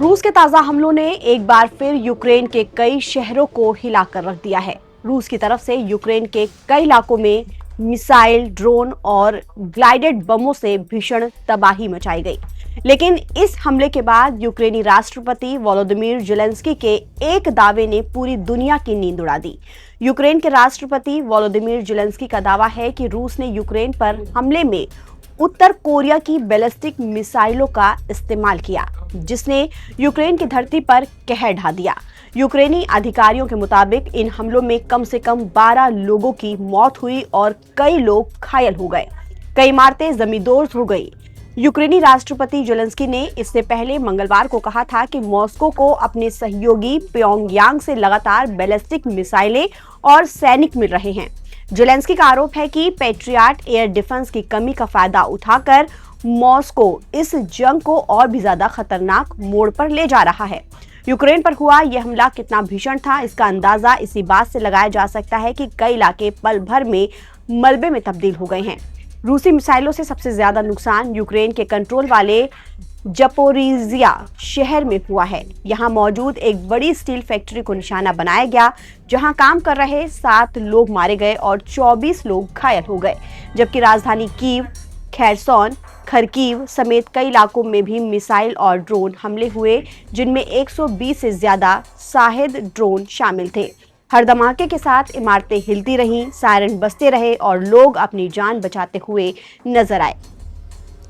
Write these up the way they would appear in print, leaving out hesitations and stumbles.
रूस के ताजा हमलों ने एक बार फिर यूक्रेन के कई शहरों को हिलाकर रख दिया है। रूस की तरफ से यूक्रेन के कई इलाकों में मिसाइल, ड्रोन और ग्लाइडेड बमों से भीषण तबाही मचाई गई। लेकिन इस हमले के बाद यूक्रेनी राष्ट्रपति वोलोदिमीर ज़ेलेंस्की के एक दावे ने पूरी दुनिया की नींद उड़ा दी। यूक्रेन के राष्ट्रपति वोलोदिमीर ज़ेलेंस्की का दावा है कि रूस ने यूक्रेन पर हमले में उत्तर कोरिया की बैलिस्टिक मिसाइलों का इस्तेमाल किया, जिसने यूक्रेन की धरती पर कहर ढा दिया। यूक्रेनी अधिकारियों के मुताबिक इन हमलों में कम से कम 12 लोगों की मौत हुई और कई लोग घायल हो गए। कई इमारतें जमींदोज हो गई। यूक्रेनी राष्ट्रपति ज़ेलेंस्की ने इससे पहले मंगलवार को कहा था कि मॉस्को को अपने सहयोगी प्योंगयांग से लगातार बैलिस्टिक मिसाइलें और सैनिक मिल रहे हैं। ज़ेलेंस्की का आरोप है कि पैट्रियट एयर डिफेंस की कमी का फायदा उठाकर मॉस्को इस जंग को और भी ज्यादा खतरनाक मोड़ पर ले जा रहा है। यूक्रेन पर हुआ यह हमला कितना भीषण था, इसका अंदाजा इसी बात से लगाया जा सकता है कि कई इलाके पल भर में मलबे में तब्दील हो गए हैं। रूसी मिसाइलों से सबसे ज्यादा नुकसान यूक्रेन के कंट्रोल वाले जपोरिजिया शहर में हुआ है। यहाँ मौजूद एक बड़ी स्टील फैक्ट्री को निशाना बनाया गया, जहाँ काम कर रहे 7 लोग मारे गए और 24 लोग घायल हो गए, जबकि राजधानी कीव, खेरसोन, खरकीव समेत कई इलाकों में भी मिसाइल और ड्रोन हमले हुए, जिनमें 120 से ज्यादा शाहेद ड्रोन शामिल थे। हर धमाके के साथ इमारतें हिलती रहीं, सायरन बजते रहे और लोग अपनी जान बचाते हुए नजर आए।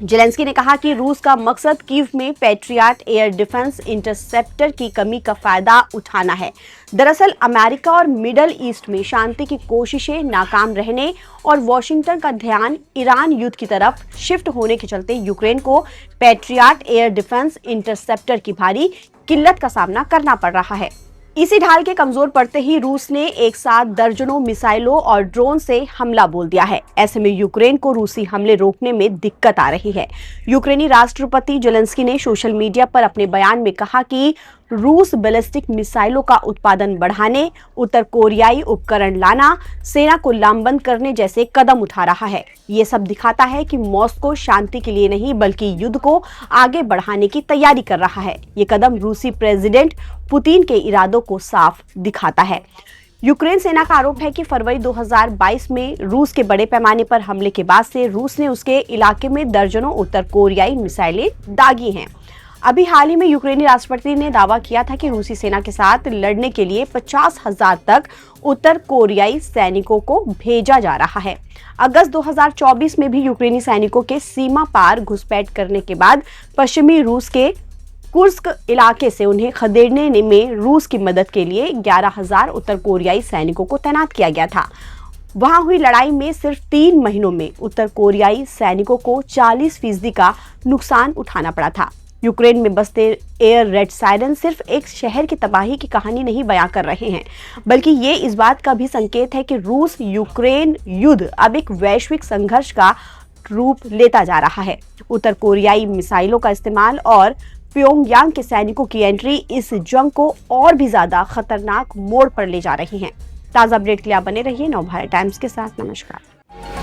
ज़ेलेंस्की ने कहा कि रूस का मकसद कीव में पैट्रियट एयर डिफेंस इंटरसेप्टर की कमी का फायदा उठाना है। दरअसल अमेरिका और मिडल ईस्ट में शांति की कोशिशें नाकाम रहने और वॉशिंगटन का ध्यान ईरान युद्ध की तरफ शिफ्ट होने के चलते यूक्रेन को पैट्रियट एयर डिफेंस इंटरसेप्टर की भारी किल्लत का सामना करना पड़ रहा है। इसी ढाल के कमजोर पड़ते ही रूस ने एक साथ दर्जनों मिसाइलों और ड्रोन से हमला बोल दिया है। ऐसे में यूक्रेन को रूसी हमले रोकने में दिक्कत आ रही है। यूक्रेनी राष्ट्रपति ज़ेलेंस्की ने सोशल मीडिया पर अपने बयान में कहा कि रूस बैलिस्टिक मिसाइलों का उत्पादन बढ़ाने, उत्तर कोरियाई उपकरण लाना, सेना को लामबंद करने जैसे कदम उठा रहा है। ये सब दिखाता है कि मॉस्को शांति के लिए नहीं बल्कि युद्ध को आगे बढ़ाने की तैयारी कर रहा है। ये कदम रूसी प्रेसिडेंट पुतिन के इरादों को साफ दिखाता है। यूक्रेन सेना का आरोप है कि फरवरी 2022 में रूस के बड़े पैमाने पर हमले के बाद से रूस ने उसके इलाके में दर्जनों उत्तर कोरियाई मिसाइलें दागी हैं। अभी हाल ही में यूक्रेनी राष्ट्रपति ने दावा किया था कि रूसी सेना के साथ लड़ने के लिए 50,000 तक उत्तर कोरियाई सैनिकों को भेजा जा रहा है। अगस्त 2024 में भी यूक्रेनी सैनिकों के सीमा पार घुसपैठ करने के बाद पश्चिमी रूस के कुर्स्क इलाके से उन्हें खदेड़ने में रूस की मदद के लिए 11,000 उत्तर कोरियाई सैनिकों को तैनात किया गया था। वहां हुई लड़ाई में सिर्फ 3 महीनों में उत्तर कोरियाई सैनिकों को 40% का नुकसान उठाना पड़ा था। यूक्रेन में बसते एयर रेड सायरन सिर्फ एक शहर की तबाही की कहानी नहीं बयां कर रहे हैं, बल्कि ये इस बात का भी संकेत है कि रूस यूक्रेन युद्ध अब एक वैश्विक संघर्ष का रूप लेता जा रहा है। उत्तर कोरियाई मिसाइलों का इस्तेमाल और प्योंगयांग के सैनिकों की एंट्री इस जंग को और भी ज्यादा खतरनाक मोड़ पर ले जा रही हैं। ताज़ा अपडेट के लिए आप बने रहिए नवभारत टाइम्स के साथ। नमस्कार।